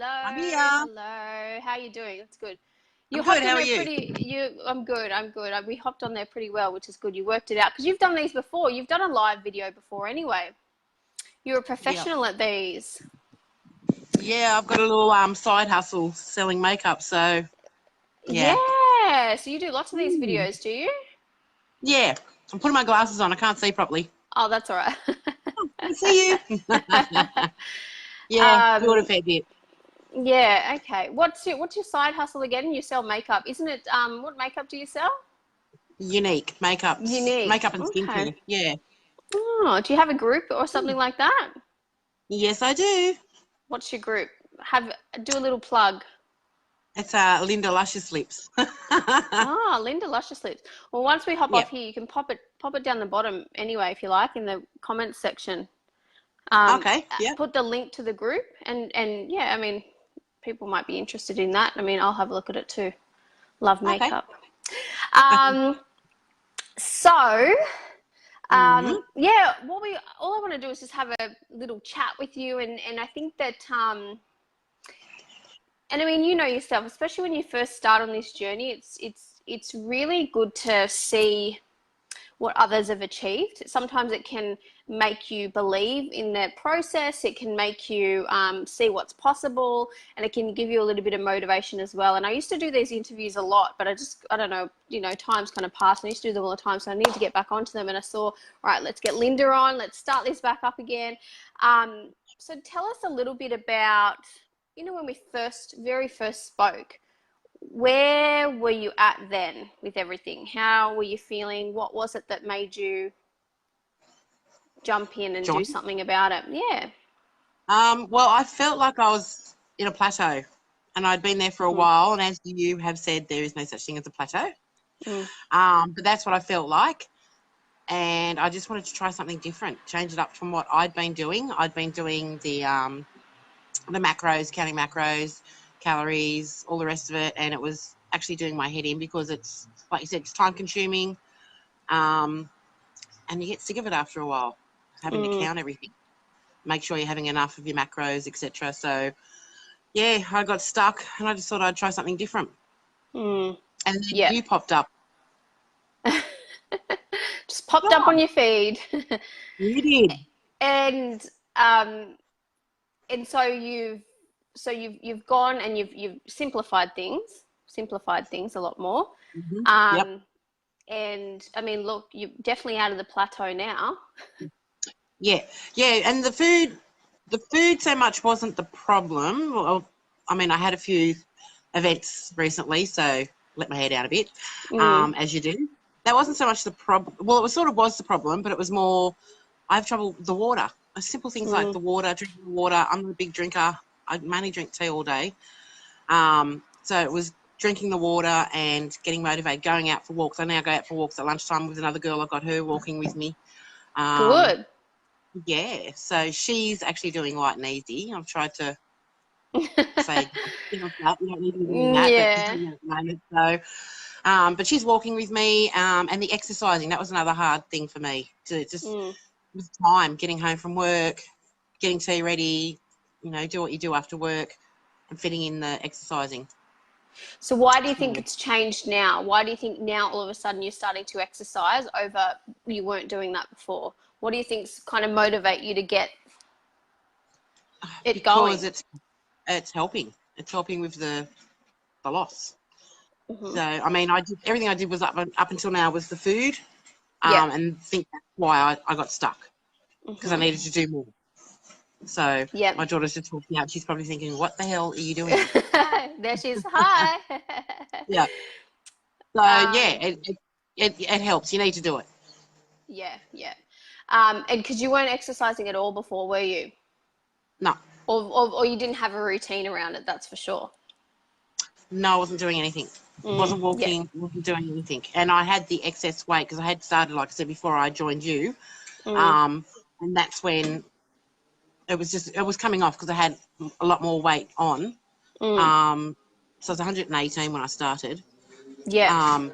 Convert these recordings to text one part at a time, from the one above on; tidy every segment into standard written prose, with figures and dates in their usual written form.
I'm Hello, here. hello. How you doing? That's good. You I'm good. hopped How on are there you? I'm good, I'm good. We hopped on there pretty well, which is good. You worked it out because you've done these before. You've done a live video before anyway. You're a Yeah. professional at these. Yeah, I've got a little side hustle selling makeup. So yeah. Yeah, so you do lots of these Hmm. videos, do you? Yeah. I'm putting my glasses on. I can't see properly. Oh, that's all right. I see you. Yeah, do it a Um, fair bit. yeah, okay. What's your side hustle again? You sell makeup, isn't it? What makeup do you sell? Unique Unique. makeup and Okay. skincare. Yeah. Oh, do you have a group or something like that? Yes, I do. What's your group? Do a little plug. It's Linda Luscious Lips. Ah, Linda Luscious Lips. Well, once we hop Yeah. off here, you can pop it down the bottom anyway, if you like, in the comments section. Okay. Yeah. Put the link to the group, and yeah, I mean, people might be interested in that. I mean, I'll have a look at it too. Love Okay. makeup. Um, so, Hmm. yeah, all I want to do is just have a little chat with you, and I think that and I mean, you know yourself, especially when you first start on this journey, it's really good to see what others have achieved. Sometimes it can make you believe in the process. It can make you see what's possible, and it can give you a little bit of motivation as well. And I used to do these interviews a lot, but I don't know, time's kind of passed. I used to do them all the time, so I need to get back onto them. And I saw, right, let's get Linda on. Let's start this back up again. So tell us a little bit about, when we very first spoke. Where were you at then with everything? How were you feeling? What was it that made you jump in and do Join. something about it? Yeah. Well, I felt like I was in a plateau, and I'd been there for a Mm-hmm. while. And as you have said, there is no such thing as a plateau. Mm. But that's what I felt like, and I just wanted to try something different, change it up from what I'd been doing. I'd been doing the macros, counting macros, calories, all the rest of it, and it was actually doing my head in because it's, like you said, it's time consuming, and you get sick of it after a while, having to Mm. count everything, make sure you're having enough of your macros, etc. So yeah, I got stuck, and I just thought I'd try something different, Mm. and then Yep. you popped up. Just popped up Oh, on your feed. you did. And um and so you've gone and you've simplified things a lot more. Yep. Um and I mean, look, you're definitely out of the plateau now. Yeah, yeah, and the food so much wasn't the problem. Well, I mean, I had a few events recently, so let my hair down a bit, Mm. as you do. That wasn't so much the problem. Well, it sort of was the problem, but it was more, I have trouble with the water. Simple things like Mm. the water, drinking the water. I'm not a big drinker. I mainly drink tea all day. So it was drinking the water and getting motivated, going out for walks. I now go out for walks at lunchtime with another girl. I've got her walking with me. Um, Good. yeah, so she's actually doing light and easy. I've tried to say, you don't need to be doing that, but she's Yeah. doing that at the moment. So, but she's walking with me, and the exercising, that was another hard thing for me, to just, Mm. with time, getting home from work, getting tea ready, do what you do after work, and fitting in the exercising. So why do you think Yeah. it's changed now? Why do you think now all of a sudden you're starting to exercise over you weren't doing that before? What do you think's kind of motivate you to get it Because going? it's helping. It's helping with the loss. Hmm. So, I mean, everything I did was up until now was the food, Yep. and I think that's why I got stuck, because I Hmm. needed to do more. So Yep. my daughter's just talking out. She's probably thinking, "What the hell are you doing?" There she's. Hi. Yeah. So yeah, um, it helps. You need to do it. yeah, yeah. And because you weren't exercising at all before, were you? No, Or you didn't have a routine around it, that's for sure. no, I wasn't doing anything. Mm. Wasn't Yeah. walking. Wasn't doing anything. And I had the excess weight because I had started, like I said before, I joined you. Mm. And that's when it was coming off because I had a lot more weight on. Mm. So I was 118 when I started. Yeah. Um,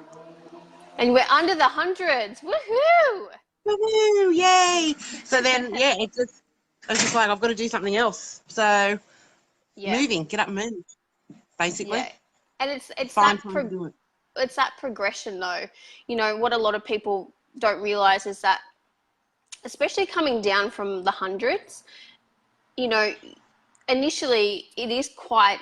And we're under the hundreds. Woohoo! Woohoo, yay! So then, yeah, I was just like, I've got to do something else. So Yeah. moving, get up and move, basically. Yeah. And it's Find that time to do it. it's that progression though. You know, what a lot of people don't realize is that, especially coming down from the hundreds, you know, initially it is quite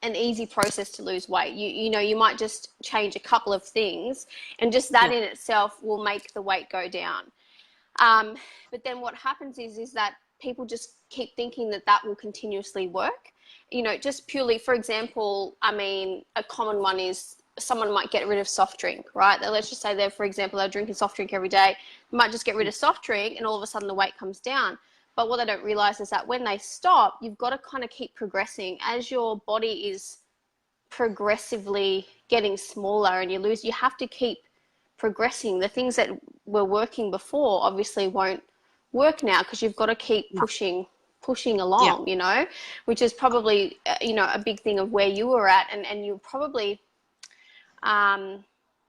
an easy process to lose weight. You know, you might just change a couple of things, and just that Yeah. in itself will make the weight go down. Um, but then what happens is that people just keep thinking that that will continuously work. You know, just purely, for example, I mean, a common one is someone might get rid of soft drink, right? Let's just say they're, for example, they're drinking soft drink every day. They might just get rid of soft drink, and all of a sudden the weight comes down. But what they don't realize is that when they stop, you've got to kind of keep progressing as your body is progressively getting smaller, and you have to keep progressing. The things that were working before obviously won't work now, because you've got to keep No. pushing Yeah. along, you know, which is probably you know, a big thing of where you were at, and you probably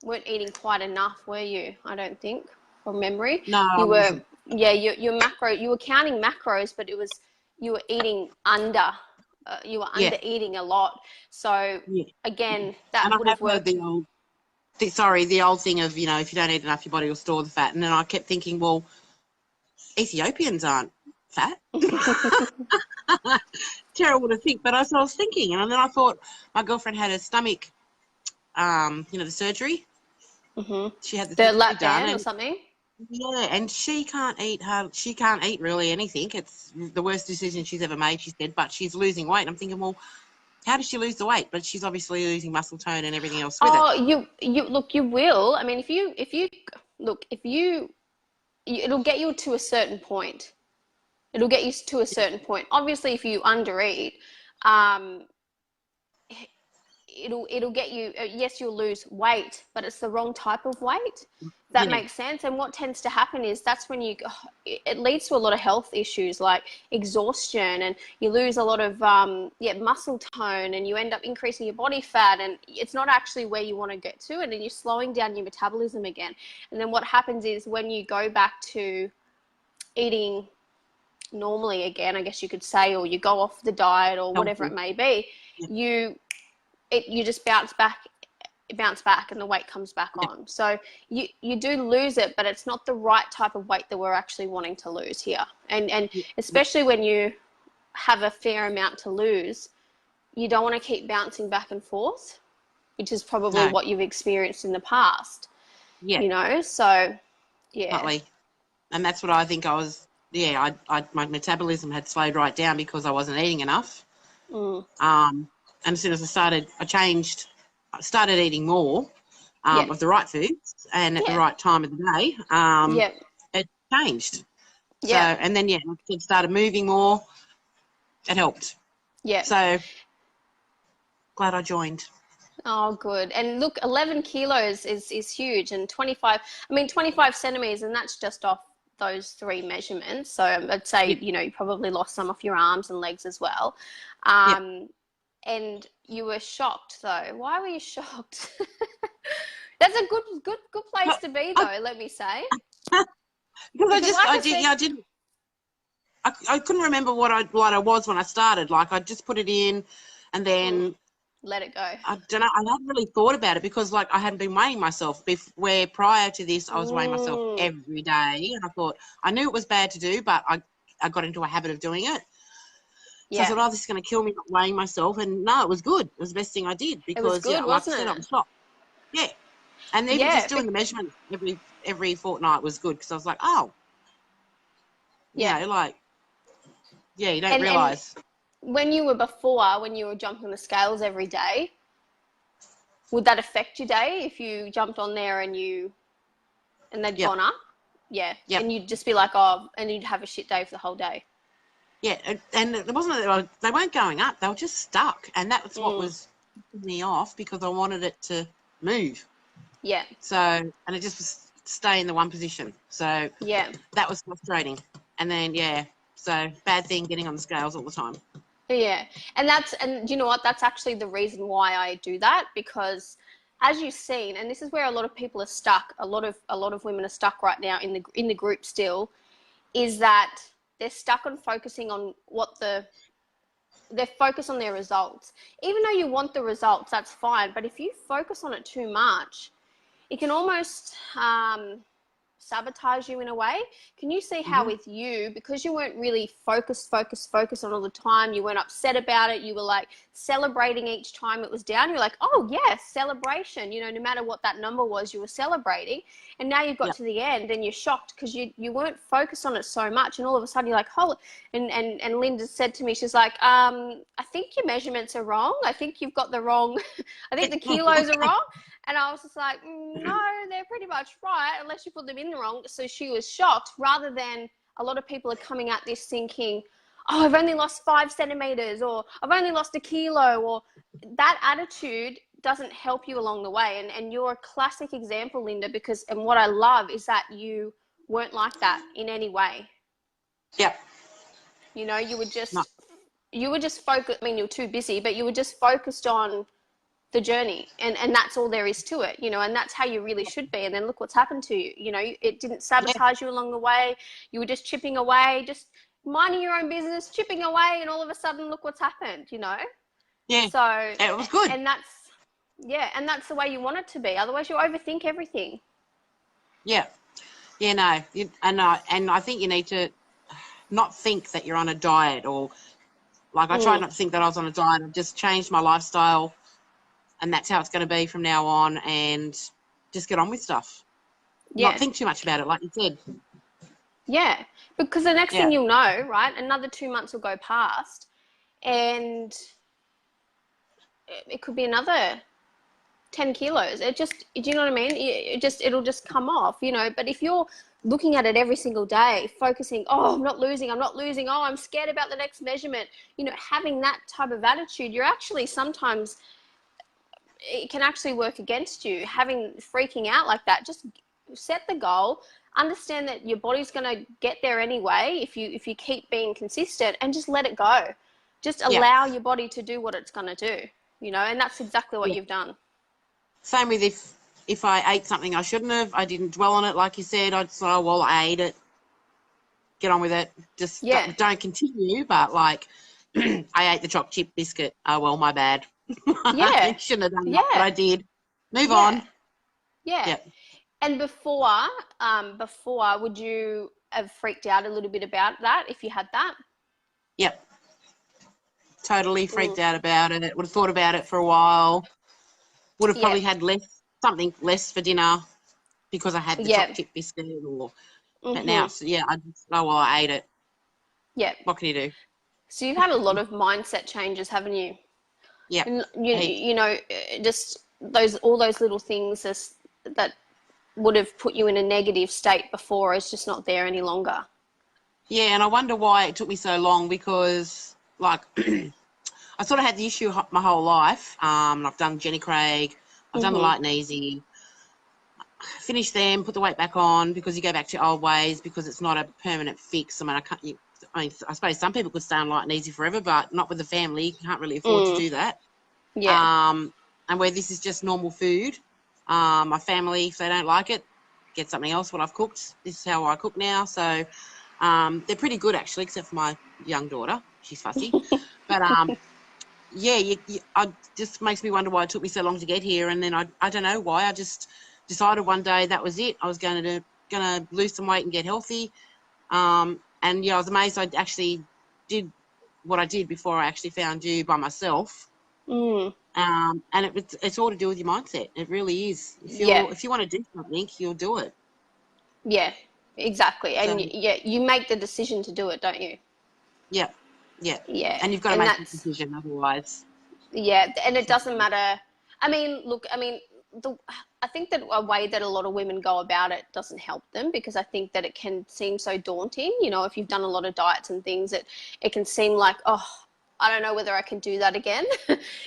weren't eating quite enough, were you? I don't think, from memory. No, I You were, wasn't. yeah, you were counting macros, but it was, you were eating you were Yeah. under eating a lot. So Yeah. again, that And I would have have heard worked. the old thing of, you know, if you don't eat enough, your body will store the fat. And then I kept thinking, well, Ethiopians aren't fat. Terrible to think, but that's what I was thinking. And then I thought, my girlfriend had her stomach, the surgery. She had the The surgery lap done, band or and something. yeah, and she can't eat she can't eat really anything. It's the worst decision she's ever made, she said, but she's losing weight. And I'm thinking, well, how does she lose the weight? But she's obviously losing muscle tone and everything else with it. Oh, you look, you will. I mean, if you look, it'll get you to a certain point. It'll get you to a certain point. Obviously, if you undereat, um, it'll get you. Yes, you'll lose weight, but it's the wrong type of weight. That Yeah, makes sense. And what tends to happen is that's when it leads to a lot of health issues like exhaustion, and you lose a lot of muscle tone, and you end up increasing your body fat, and it's not actually where you want to get to, and then you're slowing down your metabolism again. And then what happens is when you go back to eating normally again, I guess you could say, or you go off the diet or whatever it healthy. may be, Yeah, you just bounce back and the weight comes back yeah, on. So you do lose it, but it's not the right type of weight that we're actually wanting to lose here. And yeah, yeah. especially when you have a fair amount to lose, you don't want to keep bouncing back and forth, which is probably No, what you've experienced in the past, yeah, you know? So yeah. totally. And that's what I think I was. Yeah, my metabolism had slowed right down because I wasn't eating enough. Mm. And as soon as I started eating more Yeah. of the right foods and at the Yeah. right time of the day. Yeah. It changed. So, Yeah. and then, yeah, it started moving more. It helped. Yeah. So glad I joined. Oh, good. And look, 11 kilos is huge, and 25 centimeters, and that's just off those three measurements. So I'd say, Yep, you know, you probably lost some off your arms and legs as well. yep. And you were shocked though. Why were you shocked? That's a good place But to be I, though, let me say. because Because like I I did, said, yeah, I didn't, I couldn't remember what I was when I started. Like, I just put it in, and mm, then let it go. I don't know. I hadn't really thought about it because, like, I hadn't been weighing myself. Where prior to this, I was weighing myself Mm, every day, and I thought I knew it was bad to do, but I got into a habit of doing it. So I yeah. thought, oh, this is going to kill me not weighing myself, and no, it was good. It was the best thing I did It was because, yeah, good, like I wasn't said, I it? was shocked. Yeah, and even Yeah. just doing the measurements every fortnight was good because I was like, oh, Yeah. like, yeah, you don't And realise. when you were jumping the scales every day, would that affect your day if you jumped on there and they'd Yep, gone up? Yeah. yep. And you'd just be like, oh, and you'd have a shit day for the whole day. Yeah, and it wasn't that they weren't going up; they were just stuck, and that's what Mm, was pissing me off because I wanted it to move. yeah. So, and it just was stay in the one position. So Yeah. that was frustrating. And then, yeah, so bad thing getting on the scales all the time. Yeah. And you know what? That's actually the reason why I do that, because as you've seen, and this is where a lot of people are stuck, a lot of women are stuck right now in the group still, is that they're stuck on focusing on what the they're focused on their results. Even though you want the results, that's fine. But if you focus on it too much, it can almost sabotage you in a way. Can you see how with you, because you weren't really focused on all the time, you weren't upset about it, you were like celebrating each time it was down, you're like, oh yes, celebration, you know, no matter what that number was, you were celebrating. And now you've got to the end and you're shocked because you weren't focused on it so much, and all of a sudden you're like, oh, and Linda said to me, she's like, I think your measurements are wrong, I think you've got the wrong I think the kilos are wrong. And I was just like, no, they're pretty much right, unless you put them in the wrong. So she was shocked, rather than a lot of people are coming at this thinking, oh, I've only lost 5 centimeters, or I've only lost a kilo, or that attitude doesn't help you along the way. And you're a classic example, Linda, because, and what I love is that you weren't like that in any way. Yep. You know, you were just focused, I mean, you're too busy, but you were just focused on the journey, and that's all there is to it, you know, and that's how you really should be. And then look what's happened to you, you know, it didn't sabotage you along the way. You were just chipping away, just minding your own business, chipping away, and all of a sudden look what's happened, you know. So it was good. And that's the way you want it to be, otherwise you overthink everything. No, and I think you need to not think that you're on a diet, or like I tried not to think that I was on a diet. I've just changed my lifestyle, and that's how it's going to be from now on, and just get on with stuff. Not think too much about it, like you said. Yeah, because the next thing you'll know, right, another 2 months will go past, and it could be another 10 kilos. It just, do you know what I mean? It'll just come off, you know. But if you're looking at it every single day, focusing, oh, I'm not losing, oh, I'm scared about the next measurement, you know, having that type of attitude, you're actually sometimes, it can actually work against you, freaking out like that. Just set the goal, understand that your body's going to get there anyway if you keep being consistent, and just let it go. Just allow your body to do what it's going to do, you know, and that's exactly what you've done. Same with if I ate something I shouldn't have, I didn't dwell on it, like you said. I'd say, oh, well, I ate it, get on with it, just don't continue. But like, I ate the chocolate chip biscuit, oh, well, my bad. I shouldn't have done that, but I did. Move on. And before, would you have freaked out a little bit about that if you had that? Yep. Totally freaked out about it. Would have thought about it for a while. Would have probably had something less for dinner because I had the chocolate chip biscuit, or but now it's, I just, oh, well, I ate it. Yeah. What can you do? So you've had a lot of mindset changes, haven't you? Yeah. And you know, just all those little things that would have put you in a negative state before is just not there any longer. Yeah, and I wonder why it took me so long, because like I sort of had the issue my whole life. I've done Jenny Craig, I've done the light and easy, finished them, put the weight back on, because you go back to old ways, because it's not a permanent fix. I mean, I suppose some people could stay on light and easy forever, but not with the family. You can't really afford to do that. Yeah. And where this is just normal food. My family, if they don't like it, get something else what I've cooked. This is how I cook now. So they're pretty good, actually, except for my young daughter. She's fussy. But it just makes me wonder why it took me so long to get here. And then I don't know why. I just decided one day that was it. I was going to lose some weight and get healthy. And I was amazed I actually did what I did before I actually found you by myself. And it's all to do with your mindset. It really is. If you want to do something, you'll do it. Yeah, exactly. And you make the decision to do it, don't you? Yeah. Yeah. And you've got to make the decision otherwise. Yeah, and it doesn't matter. I mean, look, I think that a way that a lot of women go about it doesn't help them, because I think that it can seem so daunting. You know, if you've done a lot of diets and things, it can seem like, oh, I don't know whether I can do that again,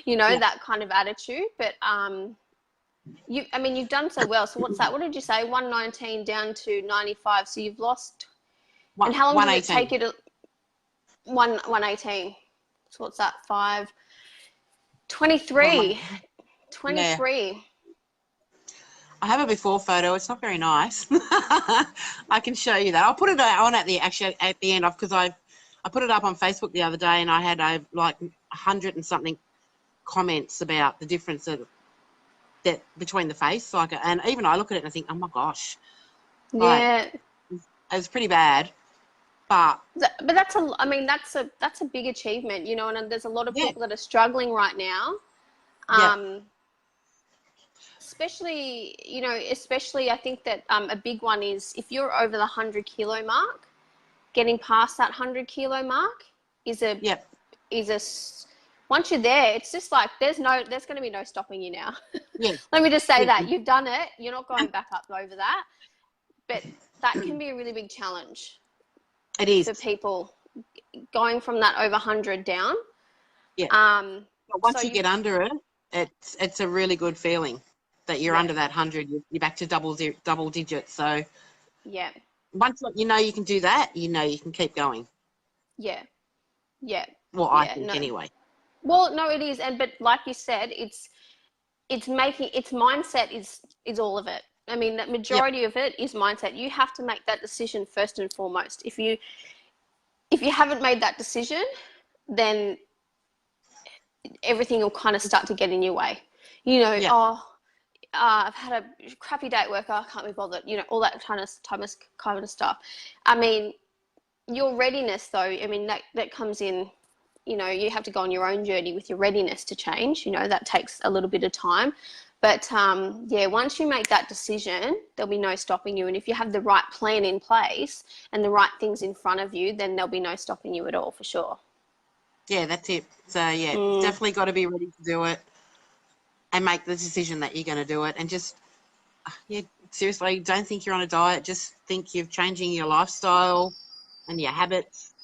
you know, that kind of attitude. But you've done so well. So what's that? What did you say? 119 down to 95. So you've lost. And how long did it take you to 118? So what's that? 23. 23. Yeah. I have a before photo. It's not very nice. I can show you that. I'll put it on at the end, because I've I put it up on Facebook the other day, and I had like 100 and something comments about the difference that between the face. Like, and even I look at it and I think, oh my gosh, Yeah. like, it's pretty bad. But that's a big achievement, you know, and there's a lot of people that are struggling right now. Especially, you know, especially I think that a big one is if you're over the 100 kilo mark, getting past that 100 kilo mark is once you're there, it's just like there's going to be no stopping you now. Let me just say that you've done it. You're not going back up over that, but that can be a really big challenge. It is for people going from that over 100 down. But once you get under it, it's a really good feeling that you're under that 100. You're back to double digits. So once you know you can do that, you know you can keep going. Well, I think anyway. Well, no, it is, but like you said, it's mindset is all of it. I mean, that majority of it is mindset. You have to make that decision first and foremost. If you haven't made that decision, then everything will kind of start to get in your way. You know, I've had a crappy day at work. I can't be bothered. You know, all that kind of stuff. I mean, your readiness, though. I mean, that comes in. You know, you have to go on your own journey with your readiness to change. You know, that takes a little bit of time. But, once you make that decision, there'll be no stopping you. And if you have the right plan in place and the right things in front of you, then there'll be no stopping you at all, for sure. Yeah, that's it. So, definitely got to be ready to do it and make the decision that you're going to do it. And just, seriously, don't think you're on a diet. Just think you're changing your lifestyle and your habits.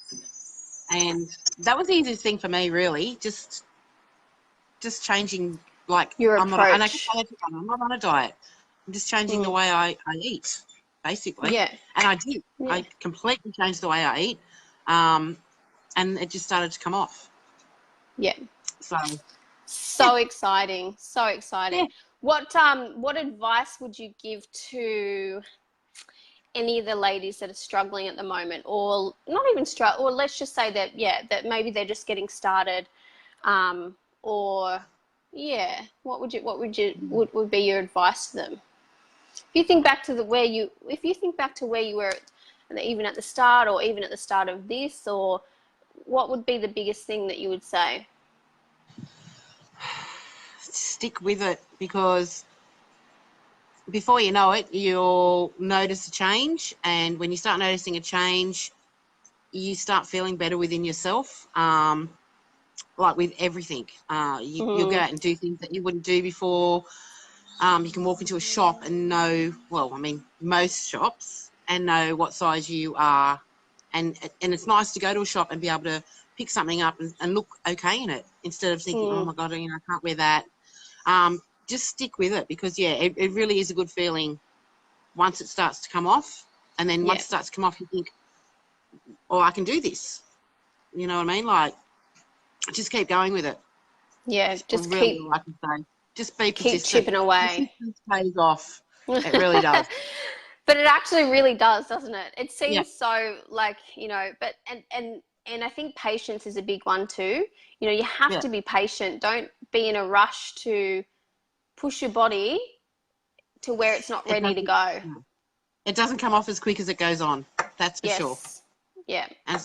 And that was the easiest thing for me, really. Just changing. Like your I'm approach. I'm not on a diet. I'm just changing the way I eat, basically. Yeah. And I did. Yeah. I completely changed the way I eat, and it just started to come off. Yeah. So exciting. So exciting. Yeah. What advice would you give to any of the ladies that are struggling at the moment, or not even or let's just say that that maybe they're just getting started, or what would be your advice to them? If you think back to where you were even at the start, or even at the start of this, or what would be the biggest thing that you would say? Stick with it, because before you know it, you'll notice a change, and when you start noticing a change, you start feeling better within yourself. Like with everything, you'll go out and do things that you wouldn't do before. You can walk into a shop and know, most shops, and know what size you are. And it's nice to go to a shop and be able to pick something up and look okay in it, instead of thinking, oh my God, I can't wear that. Just stick with it, because it really is a good feeling once it starts to come off. And then once it starts to come off, you think, oh, I can do this. You know what I mean? Like, just keep going with it. Yeah, just really, like I say, just be persistent. Keep chipping away. Persistence pays off. It really does. But it actually really does, doesn't it? It seems so, like, you know, but and I think patience is a big one too. You know, you have to be patient. Don't be in a rush to push your body to where it's not ready to go. It doesn't come off as quick as it goes on. That's for sure. Yeah. And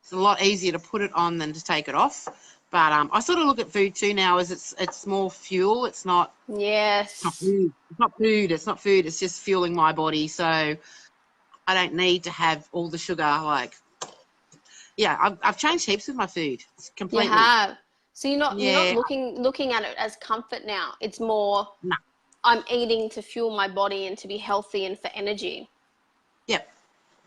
it's a lot easier to put it on than to take it off. But I sort of look at food too now as it's more fuel. It's not. Yes. It's not food. It's not food. It's not food. It's just fueling my body. So I don't need to have all the sugar. Like, I've changed heaps with my food. Completely. You have. So you're not looking at it as comfort now. It's more. No. I'm eating to fuel my body and to be healthy and for energy. Yep.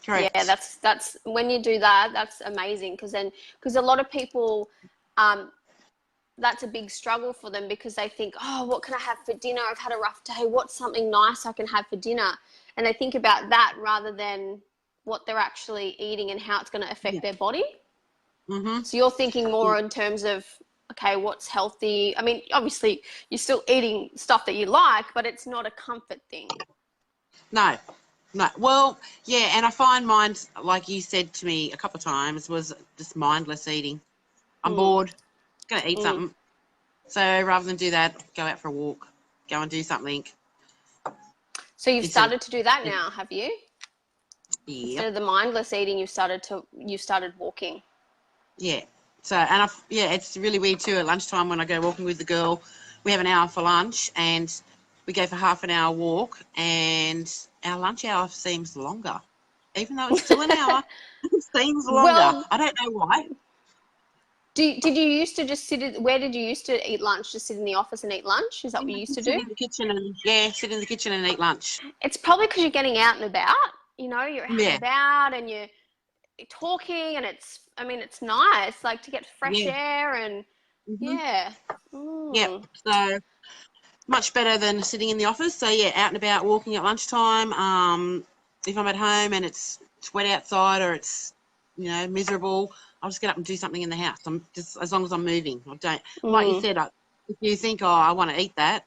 Correct. Yeah, that's when you do that, that's amazing, because a lot of people, that's a big struggle for them, because they think, oh, what can I have for dinner? I've had a rough day. What's something nice I can have for dinner? And they think about that rather than what they're actually eating and how it's going to affect their body. Mm-hmm. So you're thinking more in terms of, okay, what's healthy? I mean, obviously you're still eating stuff that you like, but it's not a comfort thing. No, No, well, yeah, and I find mine, like you said to me a couple of times, was just mindless eating. I'm Mm, bored, gonna eat mm. something. So rather than do that, go out for a walk, go and do something. So you've Instead of, started to do that now, have you? Instead yep, of the mindless eating, you started walking. yeah. So, and it's really weird too. At lunchtime when I go walking with the girl, we have an hour for lunch and we go for half an hour walk, and our lunch hour seems longer. Even though it's still an hour, it seems longer. Well, I don't know why. did you used to just where did you used to eat lunch? Just sit in the office and eat lunch? Is that what you used to Sit do? in the kitchen and sit in the kitchen and eat lunch. It's probably because you're getting out and about. You know, you're out and Yeah, about and you're talking, and it's nice, like to get fresh yeah, air and hmm yeah. yeah. Mm. So much better than sitting in the office. So yeah, out and about, walking at lunchtime. If I'm at home and it's wet outside or it's miserable, I'll just get up and do something in the house. I'm just as long as I'm moving. I don't like you Mm. said. If you think, oh, I want to eat that,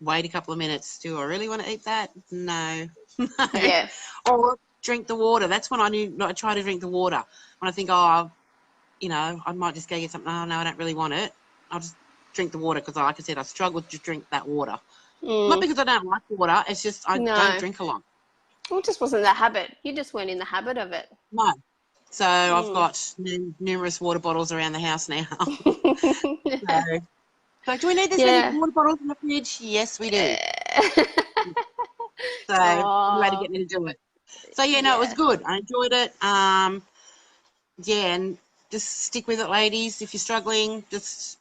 wait a couple of minutes. Do I really want to eat that? No, no. Yeah. Or drink the water. That's when I try to drink the water. When I think, oh, I might just go get something. Oh no, I don't really want it. I'll just drink the water because, like I said, I struggle to drink that water. Not Mm. because I don't like water. It's just I don't No. drink a lot. Well, it just wasn't the habit. You just weren't in the habit of it. No. So I've Mm. got numerous water bottles around the house now. so, do we need this many Yeah. water bottles in the fridge? Yes, we do. So you had to Oh, get me to do it. So yeah, no, it was yeah. good. I enjoyed it. Yeah, and just stick with it, ladies. If you're struggling, just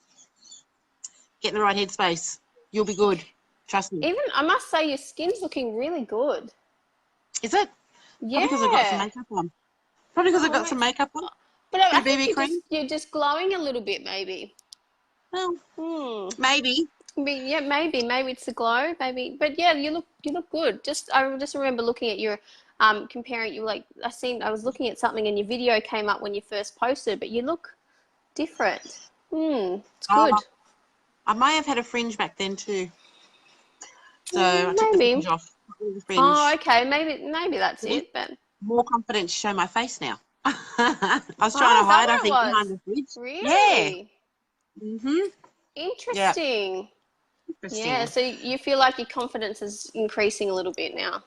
get in the right headspace. You'll be good. Trust me. Even I must say your skin's looking really good. Is it? Probably because I've got some Yeah. makeup on. Probably because I've Oh, got some makeup on. but Bit I of think BB cream. you're just glowing a little bit, maybe. Well, Hmm. maybe. Yeah, maybe it's the glow, maybe. But yeah, you look good. I just remember looking at your comparing you like I was looking at something and your video came up when you first posted, but you look different. It's Uh, good. I may have had a fringe back then too. So I took the fringe Maybe. off. The Oh, fringe. okay. Maybe that's See? it. But More confident to show my face now. I was trying oh, to is that hide, I what it think, behind was? the fridge. Yeah. Really? Yeah. Interesting. Yeah, Interesting. so you feel like your confidence is increasing a little bit now.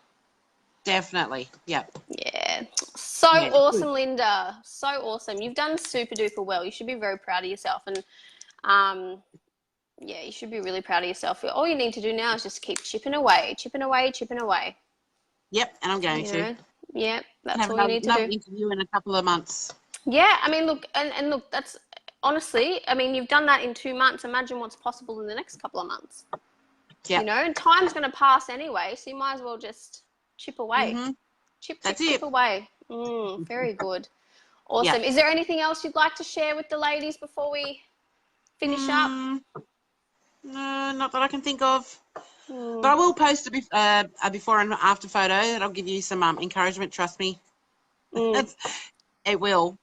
Definitely. Yeah. Yeah. So Yeah. Good. awesome, Linda. So awesome. You've done super duper well. You should be very proud of yourself. And yeah, you should be really proud of yourself. All you need to do now is just keep chipping away, chipping away, chipping away. Yep. And I'm going You to know? Yeah, that's have all you need to another do. interview in a couple of months. Yeah, I mean, look, and look, that's honestly, I mean, you've done that in 2 months. Imagine what's possible in the next couple of months. Yeah. And time's going to pass anyway, so you might as well just chip away. Chip, chip, That's chip it. away. Very good. Yeah. Awesome. Is there anything else you'd like to share with the ladies before we finish up? No, not that I can think of. But Hmm. I will post a before and after photo that'll give you some encouragement. Trust me. Mm. It will.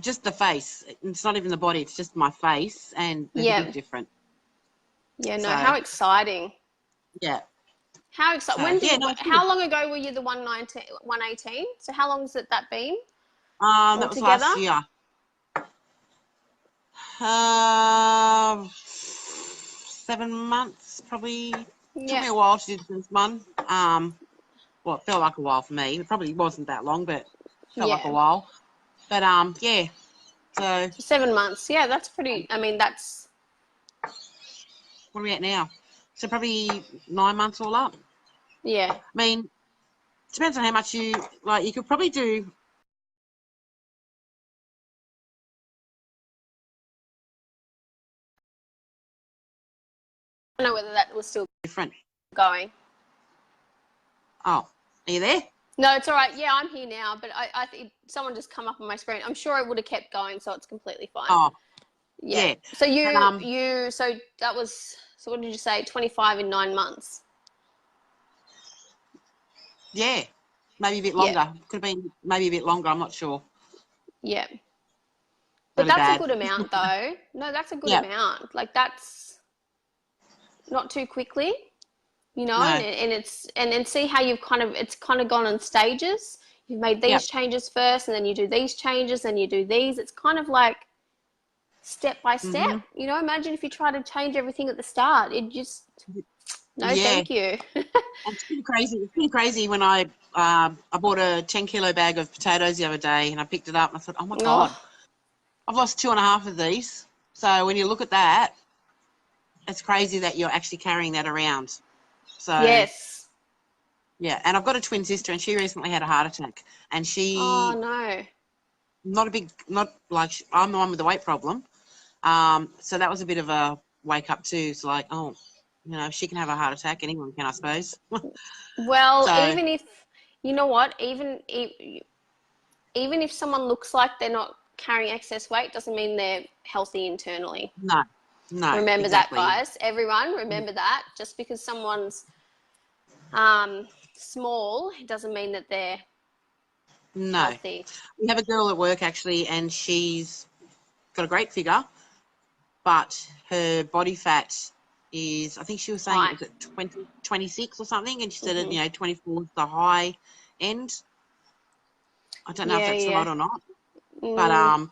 Just the face. It's not even the body. It's just my face, and there's a big Yeah. difference. Yeah. No. So How exciting. yeah. How exciting. So yeah, no, it's good. How long ago were you the 119, 118? So how long has that been That was altogether? last year. 7 months probably. Took Yeah. me a while to do this one. Well, it felt like a while for me. It probably wasn't that long, but it felt like a Yeah. while. But yeah. So So 7 months. Yeah, that's pretty. I mean, that's. what are we at now? So probably 9 months all up. Yeah. I mean, depends on how much you like. You could probably do. I don't know whether that was still Different. going. Oh, are you there? No, it's all right. Yeah, I'm here now, but I think someone just come up on my screen. I'm sure it would have kept going, so it's completely fine. Oh, Yeah. yeah. So And, so that was, so what did you say? 25 in 9 months. yeah, maybe a bit Yeah. longer. Could have been maybe a bit longer. I'm not sure. Yeah. But Really that's a bad. good amount though. No, that's a good Yeah. amount. Like that's not too quickly. you know, No. and see how it's kind of gone in stages. You've made these Yep. changes first, and then you do these changes, and you do these. It's kind of like step by step. Mm-hmm. You know, imagine if you try to change everything at the start. It just, no, Yeah. thank you. It's been crazy. It's been crazy when I bought a 10-kilo bag of potatoes the other day, and I picked it up and I thought, oh my God, Oh, I've lost 2.5 of these. So when you look at that, it's crazy that you're actually carrying that around. So yes. yeah, and I've got a twin sister, and she recently had a heart attack, and Oh she no. not like I'm the one with the weight problem. So that was a bit of a wake up too. It's like, oh, if she can have a heart attack, anyone can, I suppose. Well, So even if you know what, even if someone looks like they're not carrying excess weight, doesn't mean they're healthy internally. no, Remember that, exactly. guys. Everyone, remember that. Just because someone's small, it doesn't mean that they're No. healthy. We have a girl at work actually, and she's got a great figure, but her body fat is, I think she was saying it High. was at 26 or something, and she said, Mm-hmm. 24 is the high end. I don't know if Yeah, that's yeah. right or not, but Mm,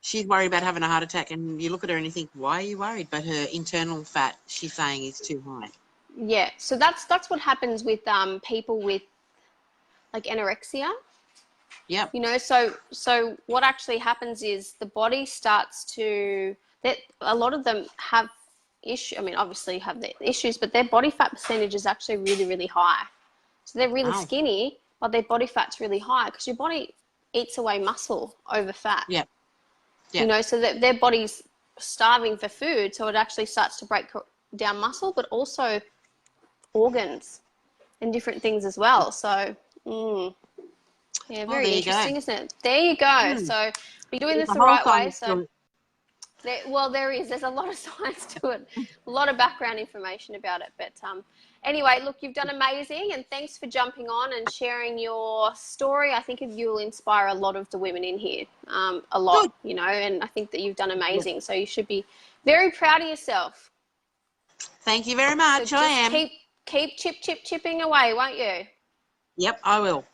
she's worried about having a heart attack, and you look at her and you think, why are you worried? But her internal fat, she's saying, is too high. yeah. So that's what happens with people with like anorexia. Yep. You know, so what actually happens is the body starts to that a lot of them have issue. I mean, obviously have the issues, but their body fat percentage is actually really, really high. So they're really Oh. skinny, but their body fat's really high because your body eats away muscle over fat. Yep. You Yep. know, so that their body's starving for food, so it actually starts to break down muscle, but also organs and different things as well. So, yeah, Well, very there you go. interesting, isn't it? There you go. Hmm. So, be doing There's this a the whole right way. science So, to it. well, there is. There's a lot of science to it, a lot of background information about it. But anyway, look, you've done amazing, and thanks for jumping on and sharing your story. I think you'll inspire a lot of the women in here, a lot, Good. you know, and I think that you've done Yep. amazing. So you should be very proud of yourself. Thank you very So much. I just am. keep chipping away, won't you? Yep, I will.